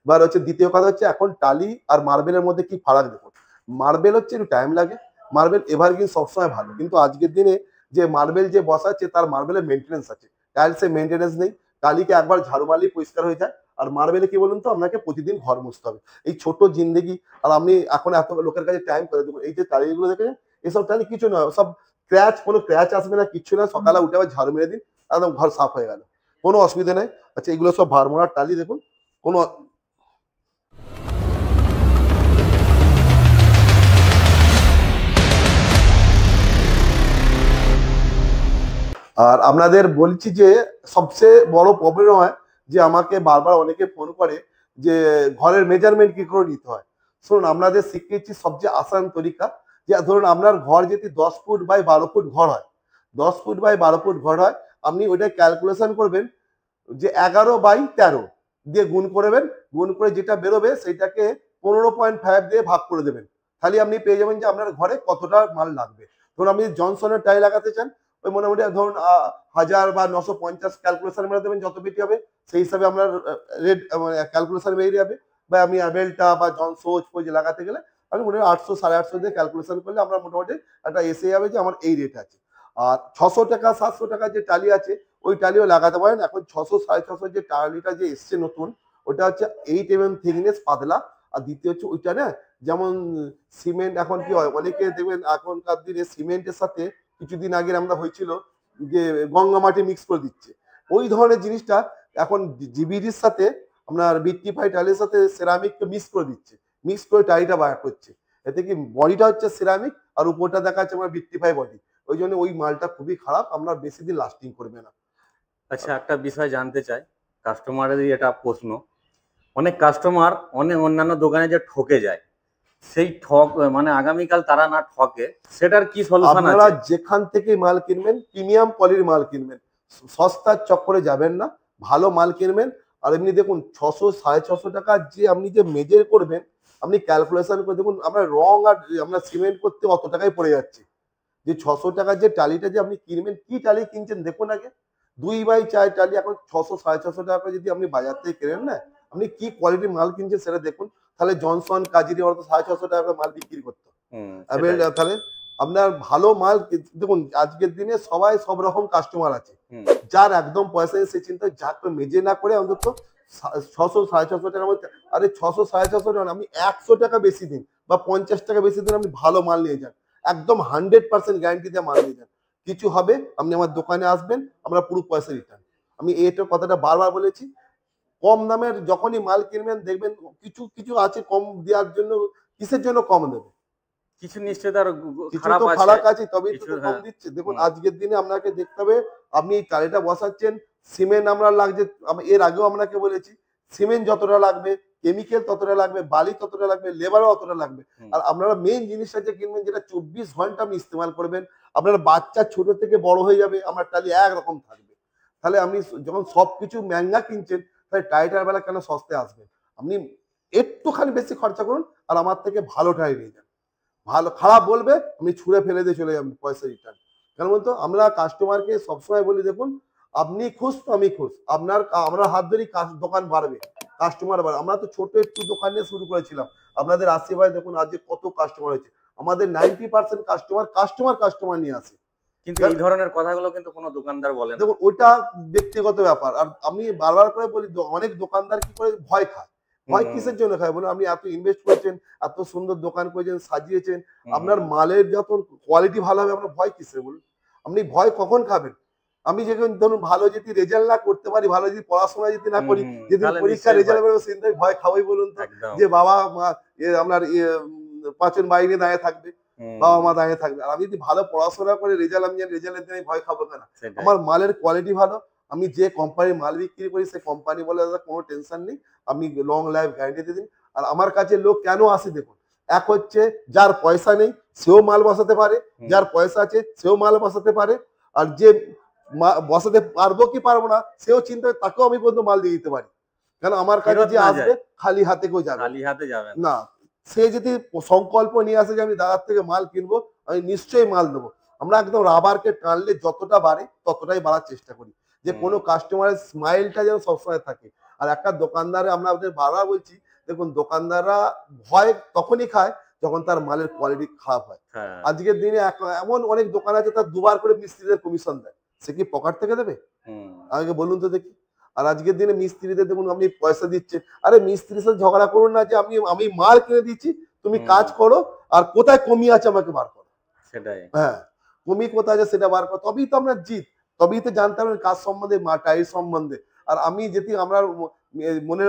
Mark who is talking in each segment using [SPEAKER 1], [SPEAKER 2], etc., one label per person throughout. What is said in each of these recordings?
[SPEAKER 1] এবার হচ্ছে দ্বিতীয় কথা হচ্ছে এখন টালি আর মার্বেলের মধ্যে কি ফারাক দেখুন। মার্বেল হচ্ছে একটু টাইম লাগে, মার্বেল এভারগ্রিন সবসময় ভালো, কিন্তু আজকের দিনে যে মার্বেল যে বসাচ্ছে তার মার্বেলের মেনটেন্স আছে, টাইলসের মেনটেন্স নেই। টালিকে একবার ঝাড়ু মারলেই পরিষ্কার হয়ে যায়, আর মার্বেলে কি বলুন তো, আপনাকে প্রতিদিন ঘর মুছতে হবে। এই ছোট জিন্দেগি, আর আপনি এখন এত লোকের কাছে টাইম করে দেখুন, এই যে টালিগুলো দেখেছেন, এসব টালি কিছু নয়, সব ক্র্যাচ, কোনো ক্র্যাচ আসবে না, কিচ্ছু না। সকালে উঠে আবার ঝাড়ু মেরে দিন, একদম ঘর সাফ হয়ে গেল, কোনো অসুবিধা নেই। আচ্ছা, এগুলো সব ভারমোনার টালি দেখুন, কোনো। আর আপনাদের বলছি যে সবচেয়ে বড় প্রবলেম হয় যে আমাকে বারবার অনেকে ফোন করে যে ঘরের মেজারমেন্ট কি করে নিতে হয়। শুনুন, আপনাদের শিখিয়েছি সবচেয়ে আসান তরিকা। যে ধরুন আপনার ঘর যদি 10 ফুট বাই 12 ফুট ঘর হয়, 10 ফুট বাই 12 ফুট ঘর হয়, আপনি ওইটা ক্যালকুলেশন করবেন যে 11/13 দিয়ে গুণ করবেন, গুণ করে যেটা বেরোবে সেটাকে 15.5 দিয়ে ভাগ করে দেবেন। তাহলে আপনি পেয়ে যাবেন যে আপনার ঘরে কতটা মাল লাগবে। ধরুন আপনি জনসনের টাইল লাগাতে চান, ওই মোটামুটি ধরুন 1000 বা 950 ক্যালকুলেশন মেরে দেবেন, যত বেশি হবে সেই হিসাবে আপনার রেট ক্যালকুলেশন বেরিয়ে যাবে। বা আমি অ্যাবেলটা বা জনসোজ ফোজ লাগাতে গেলে আমি মোটামুটি 800 850 দিয়ে ক্যালকুলেশন করলে আমরা মোটামুটি একটা এসে যাবে যে আমার এই রেট আছে। আর 600 টাকা 700 টাকা যে টালি আছে ওই টালিও লাগাতে পারেন। এখন 600 650 যে টালিটা যে এসছে নতুন, ওটা হচ্ছে 8 mm থিকনেস, পাতলা। আর দ্বিতীয় হচ্ছে ওইটা না, যেমন সিমেন্ট এখন কি হয়, অনেকে দেখবেন এখনকার দিনে সিমেন্টের সাথে কিছুদিন আগে আমরা হয়েছিল যে গঙ্গা মাটি মিক্স করে দিচ্ছে, ওই ধরনের জিনিসটা এখন জিবিডির সাথে আপনার বিট্টিফাই টাইলের সাথে সেরামিক মিক্স করে দিচ্ছে, মিক্স করে টাইলটা বার করছে। এতে কি বডিটা হচ্ছে সেরামিক আর উপরটা দেখা যাচ্ছে আমার বিট্টিফাই বডি, ওই জন্য ওই মালটা খুবই খারাপ, আমরা বেশি দিন লাস্টিং করবে না।
[SPEAKER 2] আচ্ছা, একটা বিষয় জানতে চাই, কাস্টমারেরই এটা প্রশ্ন। অনেক কাস্টমার অনেক অন্যান্য দোকানে যে ঠকে যায়, সেই ঠক মানে আগামীকাল তারা না ঠকে, সেটার কি সলিউশন আছে?
[SPEAKER 1] আপনারা যেখান থেকে মাল কিনবেন প্রিমিয়াম কোয়ালিটির মাল কিনবেন, সস্তার চক্করে যাবেন না, ভালো মাল কিনবেন। আর এমনি দেখুন 600 650 টাকা যে আপনি যে মেজর করবেন, আপনি ক্যালকুলেশন করে দেখুন আপনার রং আর আমরা সিমেন্ট করতে অত টাকাই পড়ে যাচ্ছে। যে 600 টাকার যে টালিটা যে আপনি কিনবেন, কি টালি কিনছেন দেখুন আগে। 2x4 টালি এখন 600 650 টাকা করে যদি আপনি বাজার থেকে কেনেন না, আপনি কি কোয়ালিটির মাল কিনছেন সেটা দেখুন। তাহলে জনসন কাজেরি ওরা তো 650 টাকা করে মাল বিক্রি করতো। তাহলে আপনার ভালো মাল দেখুন, আজকের দিনে সবাই সব রকম কাস্টমার আছে। যার একদম পয়সা সে চিন্তা যা মেজে না করে অন্তত 600 650 টাকার মধ্যে, আরে 600 650 টাকা আপনি 100 টাকা বেশি দিন বা 50 টাকা বেশি দিন, আপনি ভালো মাল নিয়ে যান, একদম 100% গ্যারান্টি দিয়ে মাল নিয়ে যান, কিছু হবে। আপনি আমার দোকানে আসবেন, আমরা পুরো পয়সা রিটার্ন। আমি এইটা কথাটা বারবার বলেছি। কম দামের যখনই মাল কিনবেন দেখবেন কিছু কিছু আছে কম দেওয়ার জন্য, কিসের জন্য কম দেবে,
[SPEAKER 2] কিছু নিশ্চয় তার
[SPEAKER 1] কিছু তো ফারাক আছে, তবেই তো কম দিচ্ছে। দেখুন আজকের দিনে আপনাকে দেখতে হবে, আপনি টালিটা বসাচ্ছেন, সিমেন্ট আমরা লাগছে, এর আগেও আপনাকে বলেছি সিমেন্ট যতটা লাগবে, কেমিক্যাল ততটা লাগবে, বালি ততটা লাগবে, লেবারও অতটা লাগবে। আর আপনারা মেইন জিনিসটা যে কিনবেন যেটা 24 ঘন্টা আপনি ইস্তেমাল করবেন, আপনার বাচ্চা ছোট থেকে বড় হয়ে যাবে, আমার টালি একরকম থাকবে। তাহলে আপনি যখন সবকিছু ম্যাঙ্গা কিনছেন, তাহলে টাইটার বেলা কেন সস্তায় আসবেন? আপনি একটুখানি বেশি খরচা করুন আর আমার থেকে ভালো টাই নিয়ে যান। ভালো খারাপ বলবে আপনি ছুঁড়ে ফেলে দিয়ে চলে যাবেন, পয়সা রিটার্ন। কেন বলতো, আমরা কাস্টমারকে সবসময় বলি দেখুন, আপনি খুশ তো আমি খুশ, আমরা হাত ধরেই দোকান বাড়বে, কাস্টমার বাড়বে। আমরা তো ছোট একটু দোকান নিয়ে শুরু করেছিলাম, আপনাদের আশীর্বাদ দেখুন আজকে কত কাস্টমার হয়েছে। আমাদের 90% কাস্টমার নিয়ে আসে।
[SPEAKER 2] কিন্তু এই ধরনের কথাগুলো কিন্তু কোনো দোকানদার বলে না।
[SPEAKER 1] দেখুন ওইটা ব্যক্তিগত ব্যাপার। আর আমি বারবার করে বলি, অনেক দোকানদার কি করে ভয় খায়। ভয় কিসের জন্য খায় বলুন? আপনি এত ইনভেস্ট করেছেন, এত সুন্দর দোকান করেছেন, সাজিয়েছেন, আপনার মালের যখন কোয়ালিটি ভালো হবে, আপনার ভয় কিসের বলুন? আপনি ভয় কখন খাবেন? আমি যখন ধরুন ভালো যদি রেজাল্ট না করতে পারি, ভালো যদি পড়াশোনা যদি না করি, যদি পরীক্ষা রেজাল্ট বেরোবে সেদিন ভয় খাওয়াই বলুন তো, যে বাবা মা আপনার পাচন বাইরে দাঁড়িয়ে থাকবে, বাবা মা দাঁড়িয়ে থাকবে। আর আমি যদি ভালো পড়াশোনা করে রেজাল্ট, আমি রেজাল্টের দিনে ভয় খাবো কেন? আমার মালের কোয়ালিটি ভালো, আমি যে কোম্পানির মাল বিক্রি করি সেই কোম্পানি বলে কোনো টেনশন নেই, আপনি লং লাইফ গ্যারান্টি দিয়ে দিন। আর আমার কাছে লোক কেন আসে দেখুন, এক হচ্ছে যার পয়সা নেই সেও মাল বসাতে পারে, যার পয়সা আছে সেও মাল বসাতে পারে, আর যে বসাতে পারবো কি পারবো না সেও চিন্তা, তাকেও আমি পর্যন্ত মাল দিয়ে দিতে পারি। কেন আমার কাছে যে আসবে খালি হাতে কেউ যাবে না, সে যদি সংকল্প নিয়ে আসে যে আমি দাদার থেকে মাল কিনবো, আমি নিশ্চয়ই মাল দেবো। আমরা একদম রাবারকে টানলে যতটা বাড়ে ততটাই বাড়ার চেষ্টা করি, যে কোনো কাস্টমারের স্মাইলটা যেন সবসময় থাকে। আর আর একটা দোকানদার আমরা ওদের বারবার বলছি, দেখুন দোকানদাররা ভয় তখনই খায় যখন তার মালের কোয়ালিটি খারাপ হয়।
[SPEAKER 2] হ্যাঁ
[SPEAKER 1] আজকের দিনে এমন অনেক দোকান আছে তার দুবার করে মিস্ত্রিদের কমিশন দেয়, সে কি পকেট থেকে দেবে?
[SPEAKER 2] হুম
[SPEAKER 1] আমাকে বলুন তো দেখি। আর আজকের দিনে মিস্ত্রিদের দেখুন আপনি পয়সা দিচ্ছেন, আরে মিস্ত্রির সাথে ঝগড়া করুন না যে আমি মাল কিনে দিচ্ছি, তুমি কাজ করো, আর কোথায় কমি আছে আমাকে বার করো।
[SPEAKER 2] সেটাই।
[SPEAKER 1] হ্যাঁ, কমি কোথায় আছে সেটা বার করো, তবেই তো আমরা জিত, তবেই তো জানতে পারবেন কাজ সম্বন্ধে, টাইল সম্বন্ধে। আর আমি যদি আমরা মনে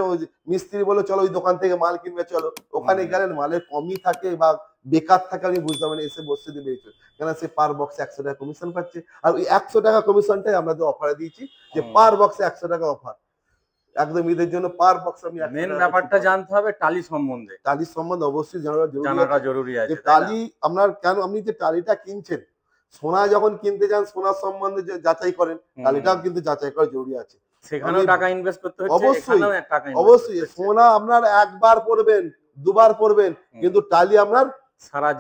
[SPEAKER 1] মিস্ত্রি বলে চলো ওই দোকান থেকে মাল কিনবে চলো, ওখানে গেলেন মালের কমই থাকে বা বেকার থাকে, আমি বুঝতে পারি এসে বসে দিবে, কেন সে পার বক্সে 100 টাকা কমিশন পাচ্ছে। আর ওই 100 টাকা কমিশনটাই আমরা অফারে দিয়েছি যে পার বক্সে 100 টাকা অফার, একদম ঈদের জন্য পার বক্স আমি
[SPEAKER 2] মেন ব্যাপারটা জানতে হবে টালি সম্বন্ধে,
[SPEAKER 1] টালির সম্বন্ধে অবশ্যই
[SPEAKER 2] জানাটা জরুরি আছে।
[SPEAKER 1] যে টালি আপনার কেন, আপনি যে টালিটা কিনছেন, সোনা যখন কিনতে যান সোনার সম্বন্ধে যে যাচাই করেন, টালিটাও কিন্তু যাচাই করা জরুরি আছে।
[SPEAKER 2] সেখানেও টাকা ইনভেস্ট করতে হচ্ছে,
[SPEAKER 1] অবশ্যই
[SPEAKER 2] এখানেও টাকা ইনভেস্ট
[SPEAKER 1] অবশ্যই।
[SPEAKER 2] করতে হচ্ছে।
[SPEAKER 1] সোনা আপনার একবার পরবেন, দুবার পরবেন, কিন্তু টালি আপনার
[SPEAKER 2] সারা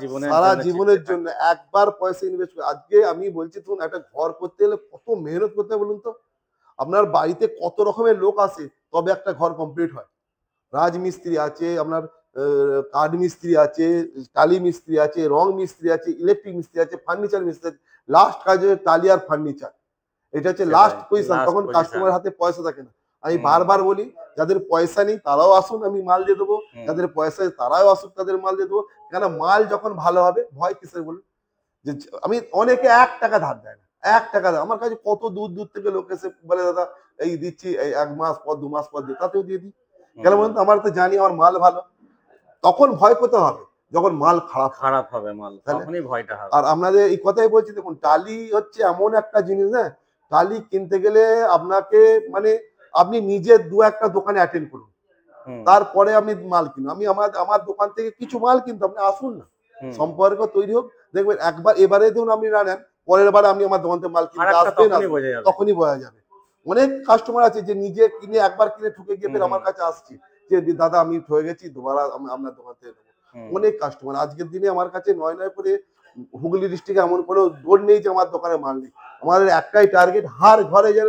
[SPEAKER 1] জীবনের জন্য একবার পয়সা ইনভেস্ট করে। আজকে আমি বলছি তখন একটা ঘর করতে গেলে কত মেহনত করতে হবে বলুন তো। আপনার বাড়িতে কত রকমের লোক আসে তবে একটা ঘর কমপ্লিট হয়। রাজমিস্ত্রি আছে, আপনার কাঠ মিস্ত্রি আছে, টালি মিস্ত্রি আছে, রং মিস্ত্রি আছে, ইলেকট্রিক মিস্ত্রি আছে, ফার্নিচার মিস্ত্রি আছে, লাস্ট কাজে টালি আর ফার্নিচার, এটা হচ্ছে লাস্ট পজিশন। তখন কাস্টমার হাতে পয়সা থাকে না। আমি বারবার বলি যাদের পয়সা নেই তারাও আসুন, আমি মাল দিয়ে দেবো, যাদের পয়সা তারাও আসুক, তাদের মাল দিয়ে দেবো। কেন মাল যখন ভালো হবে ভয় কিসের বলুন। যে আমি অনেকে 1 টাকা ধার দেয় না, 1 টাকা দেয়, আমার কাছে কত দূর দূর থেকে লোক এসে বলে দাদা এই দিচ্ছি, এই 1 মাস পর 2 মাস পর দিয়ে, তাতেও দিয়ে দিই। কেন বলুন তো, আমার তো জানি আমার মাল ভালো। তখন ভয় করতে হবে যখন মাল খারাপ
[SPEAKER 2] হবে, মাল তখনই ভয়টা হবে।
[SPEAKER 1] আর আপনাদের এই কথাই বলছি, দেখুন টালি হচ্ছে এমন একটা জিনিস না, টালি কিনতে গেলে আপনাকে মানে আপনি নিজে 2-1টা দোকানে অ্যাটেন্ড করুন, তারপরে আপনি মাল কিনুন। আমি আমার দোকান থেকে কিছু মাল কিনতে আপনি আসুন না, সম্পর্ক তৈরি হোক, দেখবেন একবার এবারে ধরুন আপনি না নেন, পরের বার আপনি আমার দোকান থেকে মাল কিনতে আসবেন, তখনই বোঝা যাবে। অনেক কাস্টমার আছে যে নিজে কিনে একবার কিনে ঠকে গিয়ে ফের আমার কাছে আসছে যে দাদা আমি ঠকে গেছি, দুবার আপনার দোকান থেকে নেবো। অনেক কাস্টমার আজকের দিনে আমার কাছে নয় করে হুগলি ডিস্ট্রিক্টে এমন কোনো রোড নেই যে আমার দোকানে মাল নেই। আমাদের একটাই টার্গেট, হার ঘরে যেন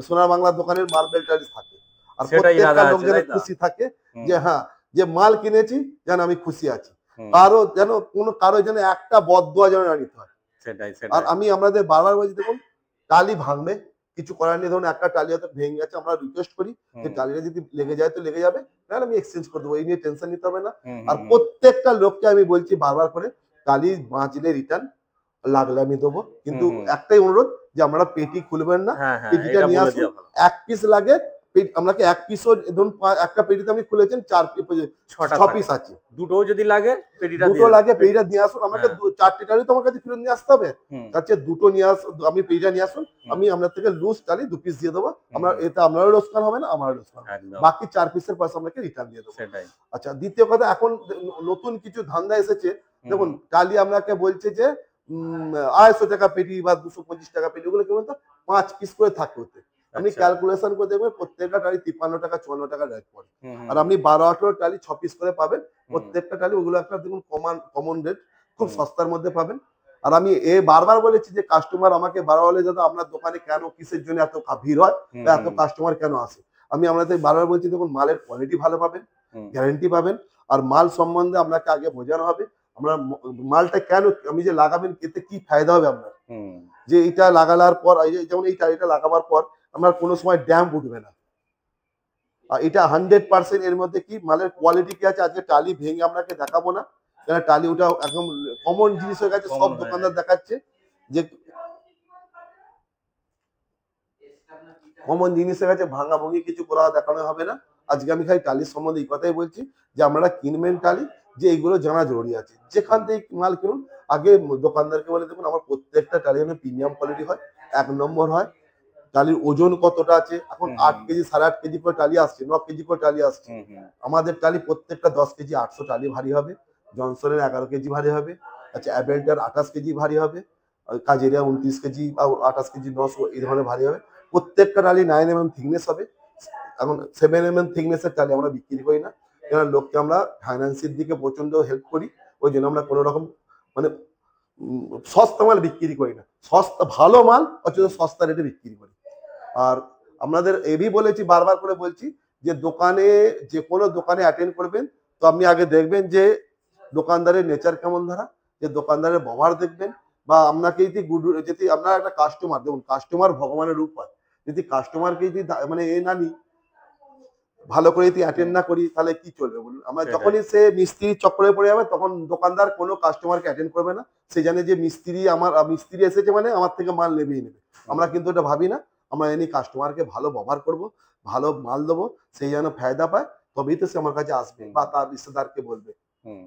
[SPEAKER 1] সোনার বাংলা দোকানের মার্বেল টাইলস থাকে, আর প্রত্যেকটা লোক যেন খুশি থাকে যে হ্যাঁ যে মাল কিনেছি যেন আমি খুশি আছি, কারো যেন একটা বদদোয়া যেন না নিতে হয়। আর আমি আমাদের বারবার বলছি, দেখুন টালি ভাঙবে, কিছু করার নেই। ধরুন একটা টালি হয়তো ভেঙে গেছে, আমরা রিকোয়েস্ট করি যে টালিটা যদি লেগে যায় তো লেগে যাবে, তাহলে আমি এক্সচেঞ্জ করে দেবো, এই নিয়ে টেনশন নিতে হবে না। আর প্রত্যেকটা লোককে আমি বলছি বারবার করে, টালি বাঁচলে রিটার্ন, লাগলে আমি দেবো, কিন্তু একটাই অনুরোধ যে আমরা পেটি খুলবেন না, পেটিটা নিয়ে আসুন। 1 পিস লাগে, আপনাকে 1 পিসও ধরুন, একটা পেটিতে আমি খুলেছেন 6 পিস আছে,
[SPEAKER 2] দুটো যদি লাগে পেটিটা
[SPEAKER 1] দিয়ে আসুন। আমাকে 4টে টালি তোমার কাছে ফেরত নিয়ে আসতে হবে, তার চেয়ে দুটো নিয়ে আমি পেটিটা নিয়ে আসুন, আমি আপনার থেকে লুজ টালি 2 পিস দিয়ে দেবো। আমরা এতে আপনারও লোকসান হবে না, আমারও লোকসান হবে না, বাকি 4 পিসের পয়সা আপনাকে রিটার্ন দিয়ে দেবো। আচ্ছা, দ্বিতীয় কথা, এখন নতুন কিছু ধান্দা এসেছে। দেখুন টালি আপনাকে বলছে যে 250 টাকা পেটি বা 225 টাকা পেটি, ওগুলো কি বলতো 5 পিস করে থাকে ওতে। আপনি ক্যালকুলেশন করে দেখবেন প্রত্যেকটা টালি 53 টাকা 54 টাকা রেট পড়ে। আর আপনি 12-18 টালি 6 পিস করে পাবেন প্রত্যেকটা টালি, ওগুলো একটা দেখুন কমন রেট, খুব সস্তার মধ্যে পাবেন। আর আমি বারবার বলেছি যে কাস্টমার আমাকে বারবার বলে দাদা আপনার দোকানে কেন কিসের জন্য এত ভিড় হয়, এত কাস্টমার কেন আসে। আমি আপনাদের বারবার বলছি, দেখুন মালের কোয়ালিটি ভালো পাবেন, গ্যারান্টি পাবেন, আর মাল সম্বন্ধে আপনাকে আগে বোঝানো হবে আমরা মালটা কেন, আমি যে লাগাবেন এতে কি ফায়দা হবে আপনার, যে এটা লাগানোর পর যেমন এই টালিটা লাগাবার পর আপনার কোনো সময় ড্যাম্প উঠবে না। আর এটা 100% এর মধ্যে কি মালের কোয়ালিটি কি আছে, আজকে টালি ভেঙে আপনাকে দেখাবো না, কেন টালি ওটা একদম কমন জিনিস হয়ে গেছে, সব দোকানদার দেখাচ্ছে যে কমন জিনিস হয়ে গেছে, ভাঙা ভাঙি কিছু করা দেখানো হবে না। আজকে আমি খালি টালির সম্বন্ধে এই কথাই বলছি যে আপনারা কিনবেন টালি, যে এইগুলো জানা জরুরি আছে। যেখান থেকে মাল কিনুন আগে দোকানদারকে বলে দেখুন আমার প্রত্যেকটা টালি যেন প্রিমিয়াম কোয়ালিটি হয়, 1 নম্বর হয়, টালির ওজন কতটা আছে। এখন 8 কেজি 8.5 কেজি করে টালি আসছে, 9 কেজি করে টালি আসছে। আমাদের টালি প্রত্যেকটা 10 কেজি 800 টালি ভারী হবে, জনসনের 11 কেজি ভারী হবে, আচ্ছা অ্যাবেলটার 28 কেজি ভারী হবে, কাজেরিয়া 29 কেজি বা 28 কেজি 900 এই ধরনের ভারী হবে। প্রত্যেকটা টালি 9 mm থিকনেস হবে। এখন 7 mm থিকনেসের টালি আমরা বিক্রি করি না, কারণ লোককে আমরা ফাইন্যান্সের দিকে প্রচন্ড হেল্প করি, ওই জন্য আমরা কোনো রকম মানে সস্তা মাল বিক্রি করি না, সস্তা ভালো মাল অথচ সস্তা রেটে বিক্রি করি। আর আপনাদের এবি বলেছি, বারবার করে বলছি যে দোকানে, যে কোনো দোকানে অ্যাটেন্ড করবেন তো আপনি আগে দেখবেন যে দোকানদারের নেচার কেমন ধরা, যে দোকানদারের ব্যবহার দেখবেন, বা আপনাকে যদি আপনার একটা কাস্টমার, দেখুন কাস্টমার ভগবানের রূপ হয়, যদি কাস্টমারকে যদি মানে না নিই, ভালো করে যদি অ্যাটেন্ড না করি তাহলে কি চলবে বলুন? আমরা
[SPEAKER 2] সেটাই।
[SPEAKER 1] যখনই সে মিস্ত্রি চক্করে পড়ে যাবে তখন দোকানদার কোনো কাস্টমারকে অ্যাটেন্ড করবে না। সে জানে যে মিস্ত্রি এসেছে মানে আমার থেকে মাল নেবেই নেবে। আমরা কিন্তু এটা ভাবি না। আমরা এমনি কাস্টমারকে ভালো ব্যবহার করব, ভালো মাল দেবো, সেই যেন ফায়দা পায়, তবেই তো সে আমার কাছে আসবে বা তার রিশতেদারকে বলবে।
[SPEAKER 2] হুম।